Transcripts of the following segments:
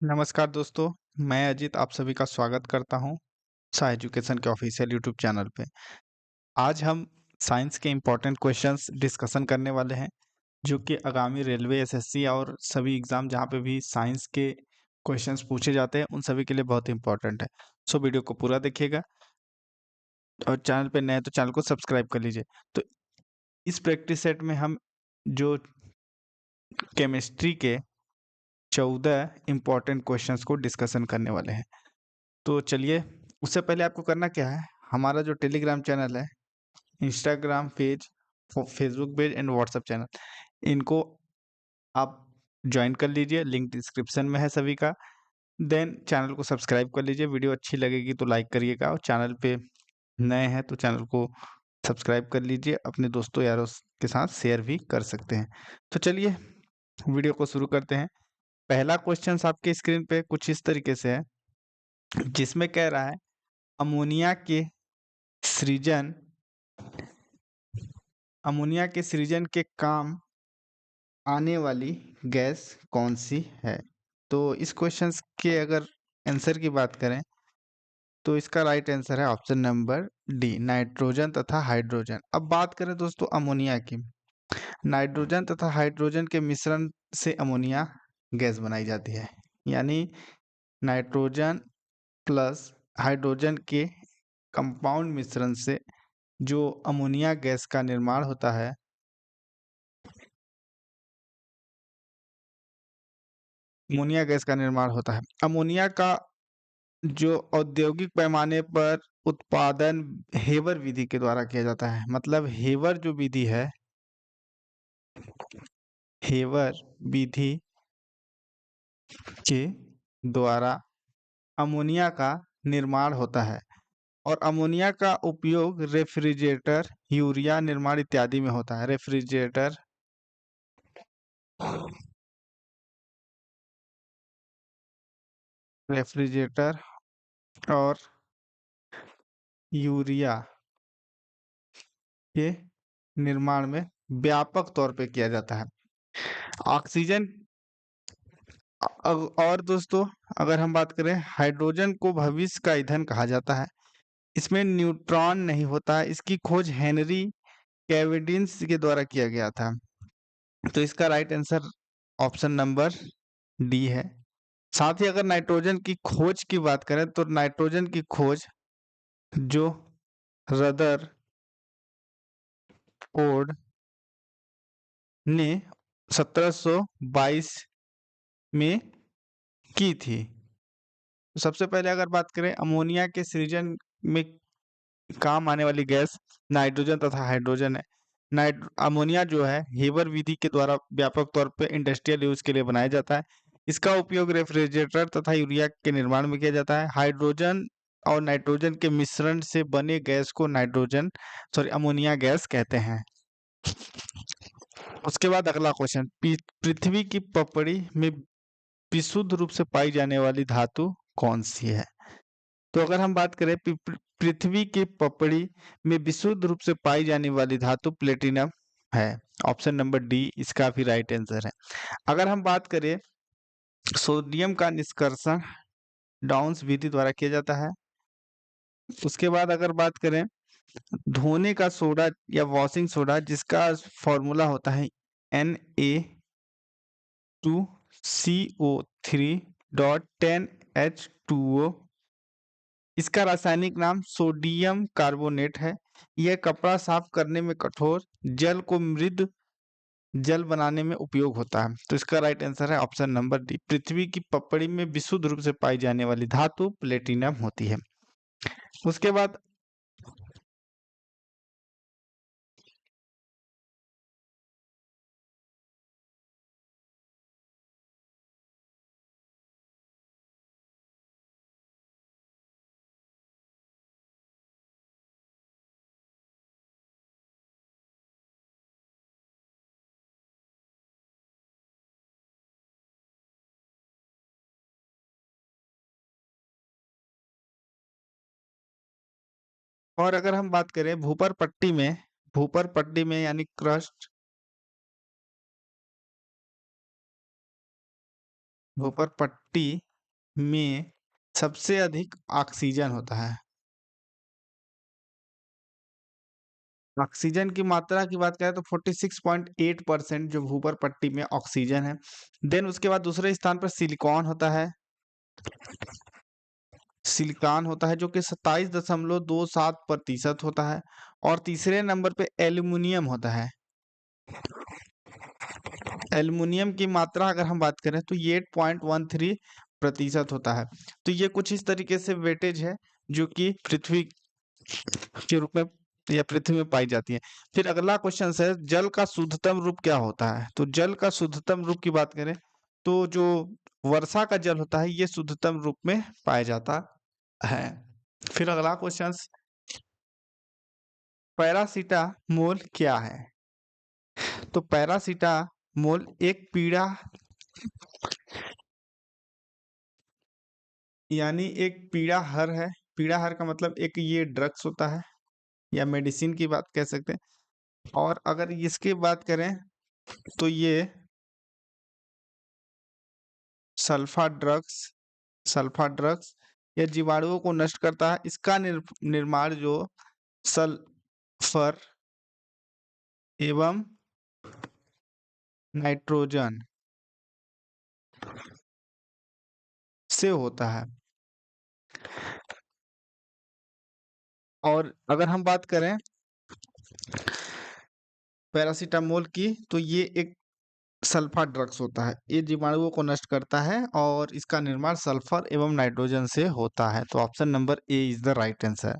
नमस्कार दोस्तों, मैं अजित आप सभी का स्वागत करता हूँ सा एजुकेशन के ऑफिशियल यूट्यूब चैनल पे। आज हम साइंस के इम्पोर्टेंट क्वेश्चंस डिस्कशन करने वाले हैं, जो कि आगामी रेलवे, एसएससी और सभी एग्ज़ाम जहाँ पे भी साइंस के क्वेश्चंस पूछे जाते हैं, उन सभी के लिए बहुत इम्पोर्टेंट है। सो वीडियो को पूरा देखिएगा और चैनल पे नए हैं तो चैनल को सब्सक्राइब कर लीजिए। तो इस प्रैक्टिस सेट में हम जो केमिस्ट्री के 14 इम्पोर्टेंट क्वेश्चंस को डिस्कशन करने वाले हैं। तो चलिए, उससे पहले आपको करना क्या है, हमारा जो टेलीग्राम चैनल है, Instagram page, Facebook page and WhatsApp channel, इनको आप जॉइन कर लीजिए, लिंक डिस्क्रिप्शन में है सभी का। देन चैनल को सब्सक्राइब कर लीजिए, वीडियो अच्छी लगेगी तो लाइक करिएगा और चैनल पे नए हैं तो चैनल को सब्सक्राइब कर लीजिए, अपने दोस्तों यारों के साथ शेयर भी कर सकते हैं। तो चलिए वीडियो को शुरू करते हैं। पहला क्वेश्चन आपके स्क्रीन पे कुछ इस तरीके से है, जिसमें कह रहा है अमोनिया के सृजन अमोनिया के सृजन के काम आने वाली गैस कौन सी है? तो इस क्वेश्चंस के अगर आंसर की बात करें तो इसका राइट आंसर है ऑप्शन नंबर डी, नाइट्रोजन तथा हाइड्रोजन। अब बात करें दोस्तों अमोनिया की, नाइट्रोजन तथा हाइड्रोजन के मिश्रण से अमोनिया गैस बनाई जाती है। यानी नाइट्रोजन प्लस हाइड्रोजन के कंपाउंड मिश्रण से जो अमोनिया गैस का निर्माण होता है, अमोनिया गैस का निर्माण होता है। अमोनिया का जो औद्योगिक पैमाने पर उत्पादन हेवर विधि के द्वारा किया जाता है। मतलब हेवर जो विधि है, हेवर विधि के द्वारा अमोनिया का निर्माण होता है और अमोनिया का उपयोग रेफ्रिजरेटर, यूरिया निर्माण इत्यादि में होता है। रेफ्रिजरेटर और यूरिया के निर्माण में व्यापक तौर पे किया जाता है। ऑक्सीजन और दोस्तों, अगर हम बात करें, हाइड्रोजन को भविष्य का ईंधन कहा जाता है। इसमें न्यूट्रॉन नहीं होता है। इसकी खोज हेनरी कैवेंडिश के द्वारा किया गया था। तो इसका right answer option number D है। साथ ही अगर नाइट्रोजन की खोज की बात करें तो नाइट्रोजन की खोज जो रदर फोर्ड ने 1722 में की थी। तो सबसे पहले अगर बात करें अमोनिया के सृजन में काम आने वाली गैस नाइट्रोजन तथा हाइड्रोजन है। अमोनिया जो है हेबर विधि के द्वारा व्यापक तौर पे इंडस्ट्रियल यूज के लिए बनाया जाता है। इसका उपयोग रेफ्रिजरेटर तथा यूरिया के निर्माण में किया जाता है। हाइड्रोजन और नाइट्रोजन के मिश्रण से बने गैस को अमोनिया गैस कहते हैं। उसके बाद अगला क्वेश्चन, पृथ्वी की पपड़ी में विशुद्ध रूप से पाई जाने वाली धातु कौन सी है? तो अगर हम बात करें पृथ्वी की पपड़ी में विशुद्ध रूप से पाई जाने वाली धातु प्लेटिनम है। ऑप्शन नंबर डी इसका भी राइट आंसर है। अगर हम बात करें, सोडियम का निष्कर्षण डाउन्स विधि द्वारा किया जाता है। उसके बाद अगर बात करें धोने का सोडा या वॉशिंग सोडा, जिसका फॉर्मूला होता है Na2CO3.10H2O, इसका रासायनिक नाम सोडियम कार्बोनेट है। यह कपड़ा साफ करने में कठोर जल को मृदु जल बनाने में उपयोग होता है। तो इसका राइट आंसर है ऑप्शन नंबर डी, पृथ्वी की पपड़ी में विशुद्ध रूप से पाई जाने वाली धातु प्लेटिनम होती है। उसके बाद और अगर हम बात करें भूपर पट्टी में यानी क्रस्ट, भूपर पट्टी में सबसे अधिक ऑक्सीजन होता है? ऑक्सीजन की मात्रा की बात करें तो 46.8% जो भूपर पट्टी में ऑक्सीजन है। देन उसके बाद दूसरे स्थान पर सिलिकॉन होता है। सिलिकॉन होता है जो कि 27.27% होता है। और तीसरे नंबर पे एल्युमिनियम होता है। एल्युमिनियम की मात्रा अगर हम बात करें तो ये 8.13% होता है। तो ये कुछ इस तरीके से वेटेज है जो कि पृथ्वी के रूप में या पृथ्वी में पाई जाती है। फिर अगला क्वेश्चन है, जल का शुद्धतम रूप क्या होता है? तो जल का शुद्धतम रूप की बात करें तो जो वर्षा का जल होता है ये शुद्धतम रूप में पाया जाता है। फिर अगला क्वेश्चन, पैरासीटामोल क्या है? तो पैरासीटामोल एक पीड़ा यानी एक पीड़ा हर है। पीड़ा हर का मतलब एक ये ड्रग्स होता है या मेडिसिन की बात कह सकते हैं। और अगर इसकी बात करें तो ये सल्फा ड्रग्स या जीवाणुओं को नष्ट करता है। इसका निर्माण जो सल्फर एवं नाइट्रोजन से होता है। और अगर हम बात करें पैरासीटामोल की तो ये एक सल्फा ड्रग्स होता है। ये जीवाणुओं को नष्ट करता है और इसका निर्माण सल्फर एवं नाइट्रोजन से होता है। तो option number A is the right answer.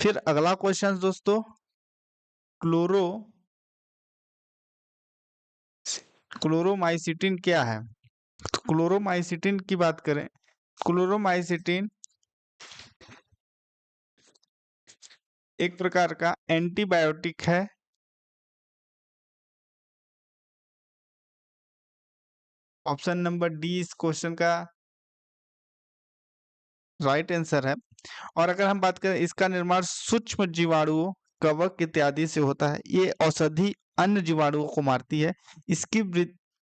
फिर अगला क्वेश्चन दोस्तों, क्लोरो क्लोरोमाइसिटिन क्या है? तो क्लोरोमाइसिटिन की बात करें, क्लोरोमाइसिटिन एक प्रकार का एंटीबायोटिक है। ऑप्शन नंबर डी इस क्वेश्चन का राइट आंसर है। और अगर हम बात करें इसका निर्माण सूक्ष्म जीवाणुओं, कवक इत्यादि से होता है। ये औषधि अन्य जीवाणुओं को मारती है, इसकी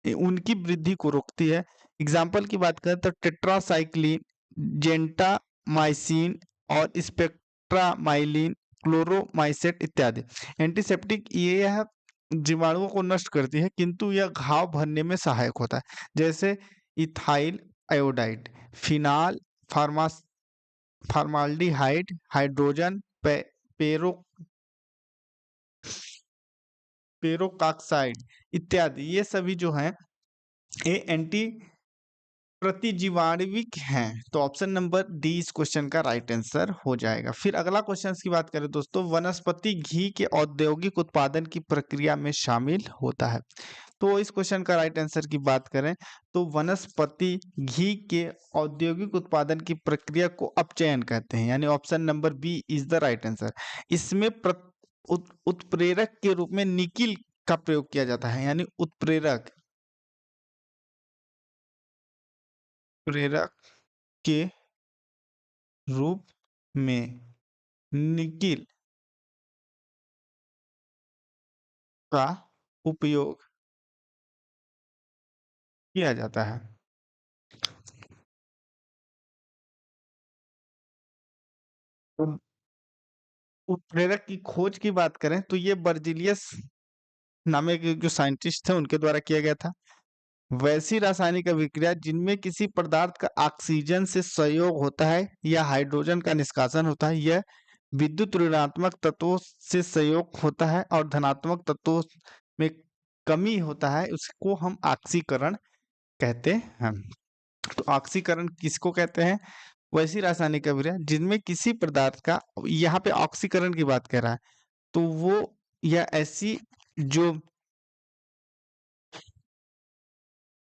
उनकी वृद्धि को रोकती है। एग्जाम्पल की बात करें तो टेट्रासाइक्लिन, जेंटामाइसिन और स्पेक्ट्रामाइलिन, क्लोरोमाइसेट इत्यादि। एंटीसेप्टिक ये है, जीवाणुओं को नष्ट करती है किंतु यह घाव भरने में सहायक होता है। जैसे इथाइल आयोडाइड, फिनाल, फार्मास फॉर्माल्डिहाइड, हाइड्रोजन पेरो पेरोक्साइड इत्यादि, ये सभी जो हैं ये एंटी प्रतिजीवाणुविक हैं। तो ऑप्शन नंबर डी इस क्वेश्चन का राइट आंसर हो जाएगा। फिर अगला क्वेश्चन की बात करें दोस्तों, वनस्पति घी के औद्योगिक उत्पादन की प्रक्रिया में शामिल होता है। तो इस क्वेश्चन का राइट आंसर की बात करें तो वनस्पति घी के औद्योगिक उत्पादन की प्रक्रिया को अपचयन कहते हैं, यानी option number B is the right answer. इसमें उत्प्रेरक के रूप में निकिल का प्रयोग किया जाता है, यानी उत्प्रेरक प्रेरक के रूप में निकिल का उपयोग किया जाता है। तो उत्प्रेरक की खोज की बात करें तो ये बर्जिलियस नामक एक जो साइंटिस्ट थे उनके द्वारा किया गया था। वैसी रासायनिक अभिक्रिया जिनमें किसी पदार्थ का ऑक्सीजन से संयोग होता है या हाइड्रोजन का निष्कासन होता है, यह विद्युत ऋणात्मक तत्वों से संयोग होता है और धनात्मक तत्वों में कमी होता है, उसको हम ऑक्सीकरण कहते हैं। तो ऑक्सीकरण किसको कहते हैं? वैसी रासायनिक अभिक्रिया जिनमें किसी पदार्थ का, यहाँ पे ऑक्सीकरण की बात कर रहा है, तो वो यह ऐसी जो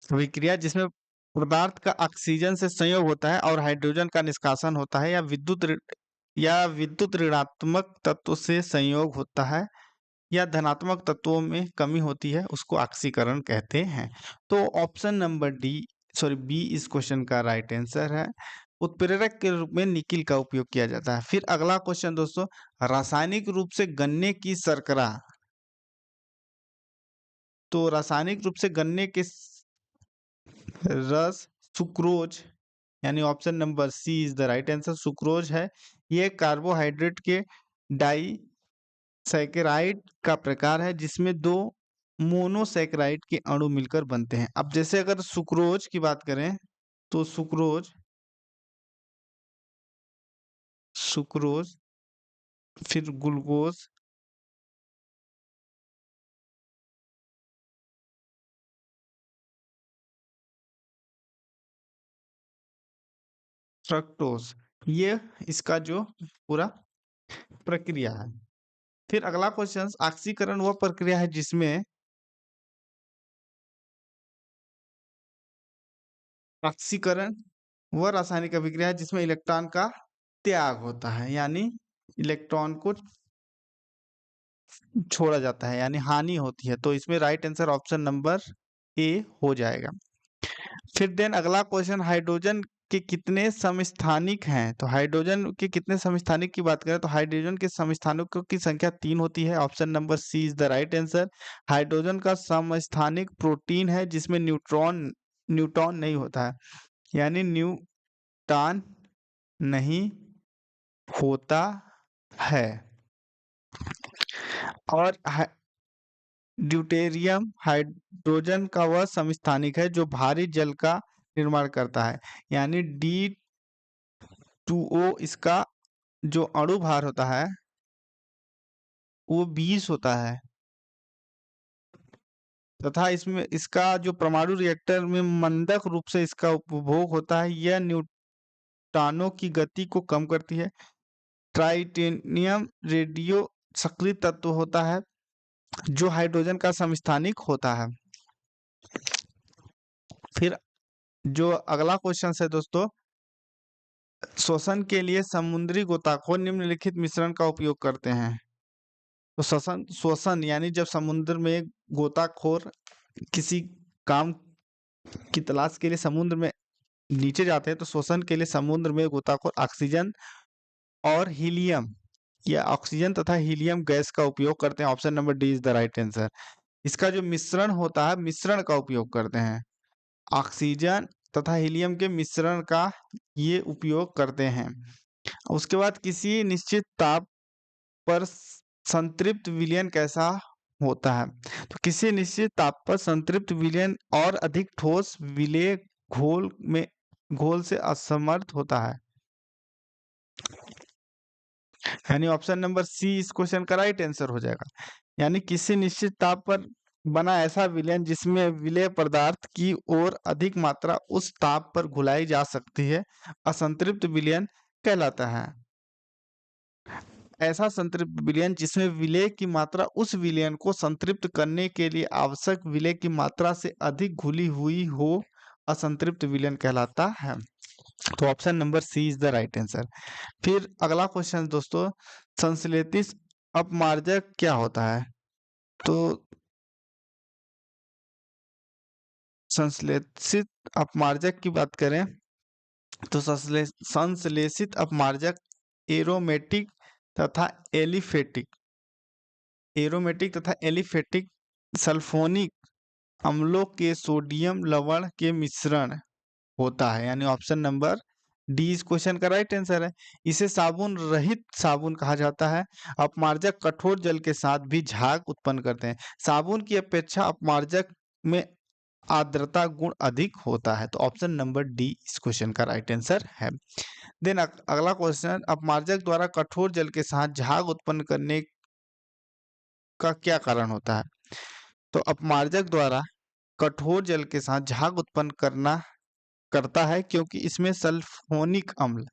अभिक्रिया जिसमें पदार्थ का ऑक्सीजन से संयोग होता है और हाइड्रोजन का निष्कासन होता है, या विद्युत ऋणात्मक तत्व से संयोग होता है या धनात्मक तत्वों में कमी होती है, उसको ऑक्सीकरण कहते हैं। तो ऑप्शन नंबर बी इस क्वेश्चन का राइट आंसर है। उत्प्रेरक के रूप में निकिल का उपयोग किया जाता है। फिर अगला क्वेश्चन दोस्तों, रासायनिक रूप से गन्ने की शर्करा, तो रासायनिक रूप से गन्ने के रस, सुक्रोज यानी option number C is the right answer. Sucrose है, ये कार्बोहाइड्रेट के डाई सैकेराइड का प्रकार है जिसमें दो मोनोसैकेराइड के अणु मिलकर बनते हैं। अब जैसे अगर सुक्रोज की बात करें तो सुक्रोज, सुक्रोज फिर ग्लूकोज, फ्रक्टोज, ये इसका जो पूरा प्रक्रिया है। फिर अगला क्वेश्चन, ऑक्सीकरण वह प्रक्रिया है जिसमें ऑक्सीकरण वह रासायनिक अभिक्रिया है जिसमें इलेक्ट्रॉन का त्याग होता है, यानी इलेक्ट्रॉन को छोड़ा जाता है, यानी हानि होती है। तो इसमें right answer option number A हो जाएगा। फिर देन अगला क्वेश्चन, हाइड्रोजन के कितने समस्थानिक हैं? तो हाइड्रोजन के कितने समस्थानिक की बात करें तो हाइड्रोजन के समस्थानिकों की संख्या 3 होती है। Option number C is the right answer. Hydrogen का समस्थानिक प्रोटीन है जिसमें न्यूट्रॉन न्यूट्रॉन नहीं होता है, यानी न्यूट्रॉन नहीं होता है। और ड्यूटेरियम हाइड्रोजन का वह समस्थानिक है जो भारी जल का निर्माण करता है, यानी D2O, इसका जो अणु भार होता है वो 20 होता है, तथा इसमें इसका जो परमाणु रिएक्टर में मंदक रूप से इसका उपभोग होता है। यह न्यूट्रॉनों की गति को कम करती है। ट्राइटेनियम रेडियो सक्रिय तत्व होता है जो हाइड्रोजन का समस्थानिक होता है। फिर जो अगला क्वेश्चन है दोस्तों, श्वसन के लिए समुद्री गोताखोर निम्नलिखित मिश्रण का उपयोग करते हैं। तो श्वसन श्वसन यानी जब समुद्र में गोताखोर किसी काम की तलाश के लिए समुद्र में नीचे जाते हैं तो श्वसन के लिए समुद्र में गोताखोर ऑक्सीजन और हीलियम या ऑक्सीजन तथा हीलियम गैस का उपयोग करते हैं। Option number D is the right answer. इसका जो मिश्रण होता है, मिश्रण का उपयोग करते हैं, ऑक्सीजन तथा हीलियम के मिश्रण का ये उपयोग करते हैं। उसके बाद किसी निश्चित ताप पर संतृप्त विलयन कैसा होता है? तो किसी निश्चित ताप पर संतृप्त विलयन और अधिक ठोस विलेय घोल से असमर्थ होता है, यानी ऑप्शन नंबर सी इस क्वेश्चन का राइट आंसर हो जाएगा। यानी किसी निश्चित ताप पर बना ऐसा विलयन जिसमें विलेय पदार्थ की ओर अधिक मात्रा उस ताप पर घुलाई जा सकती है, असंतृप्त विलयन कहलाता है। ऐसा संतृप्त विलयन जिसमें विलेय की मात्रा उस विलयन को संतृप्त करने के लिए आवश्यक विलेय की मात्रा से अधिक घुली हुई हो, असंतृप्त विलयन कहलाता है। तो option number C is the right answer. फिर अगला क्वेश्चन दोस्तों, संश्लेषित अपमार्जक क्या होता है? तो संश्लेषित अपमार्जक की बात करें तो संश्लेषित अपमार्जक एरोमेटिक तथा एलिफेटिक सल्फोनिक अम्लों के सोडियम लवण के मिश्रण होता है, यानी ऑप्शन नंबर डी इस क्वेश्चन का राइट आंसर है। इसे साबुन रहित साबुन कहा जाता है। अपमार्जक कठोर जल के साथ भी झाग उत्पन्न करते हैं। साबुन की अपेक्षा अपमार्जक में आर्द्रता गुण अधिक होता है। तो ऑप्शन नंबर डी इस क्वेश्चन का राइट आंसर है। देन अगला क्वेश्चन, अपमार्जक द्वारा कठोर जल के साथ झाग उत्पन्न करने का क्या कारण होता है? तो अपमार्जक द्वारा कठोर जल के साथ झाग उत्पन्न करता है क्योंकि इसमें सल्फोनिक अम्ल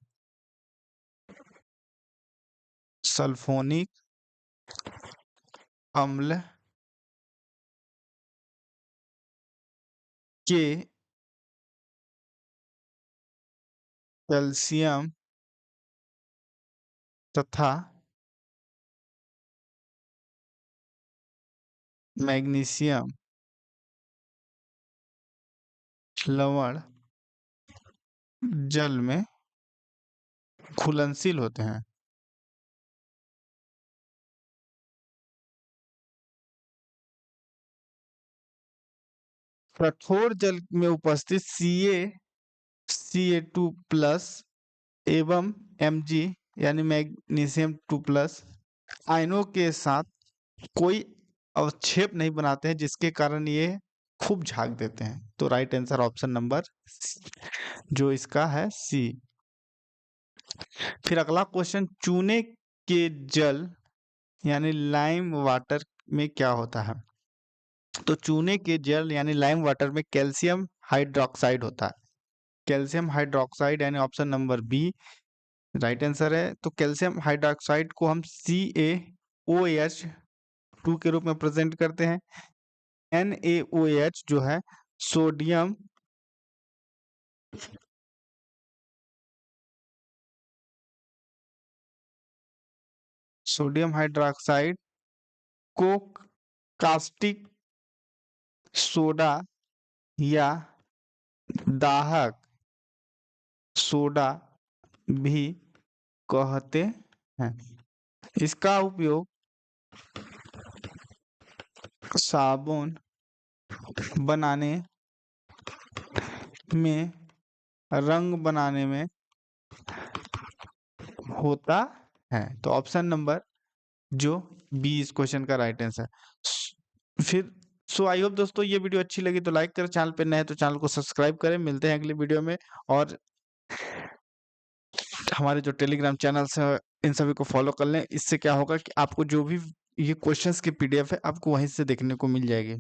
के कैल्शियम तथा मैग्नीशियम लवण जल में घुलनशील होते हैं। कठोर जल में उपस्थित Ca2+ एवं Mg यानी मैग्नीशियम 2+ आयनों के साथ कोई अवक्षेप नहीं बनाते हैं, जिसके कारण ये खूब झाग देते हैं। तो राइट आंसर ऑप्शन नंबर जो इसका है सी। फिर अगला क्वेश्चन, चूने के जल यानी लाइम वाटर में क्या होता है? तो चूने के जल यानी लाइम वाटर में कैल्शियम हाइड्रोक्साइड होता है। कैल्शियम हाइड्रोक्साइड यानी option number B right answer है। तो कैल्शियम हाइड्रोक्साइड को हम CaOH2 के रूप में प्रेजेंट करते हैं। NaOH जो है सोडियम हाइड्रोक्साइड को कास्टिक सोडा या दाहक सोडा भी कहते हैं। इसका उपयोग साबुन बनाने में, रंग बनाने में होता है। तो ऑप्शन नंबर जो बी इस क्वेश्चन का राइट आंसर। फिर आई होप दोस्तों ये वीडियो अच्छी लगी तो लाइक करें, चैनल पे नए हैं तो चैनल को सब्सक्राइब करें। मिलते हैं अगली वीडियो में, और हमारे जो टेलीग्राम चैनल्स है इन सभी को फॉलो कर लें। इससे क्या होगा कि आपको जो भी ये क्वेश्चंस की PDF है आपको वहीं से देखने को मिल जाएगी।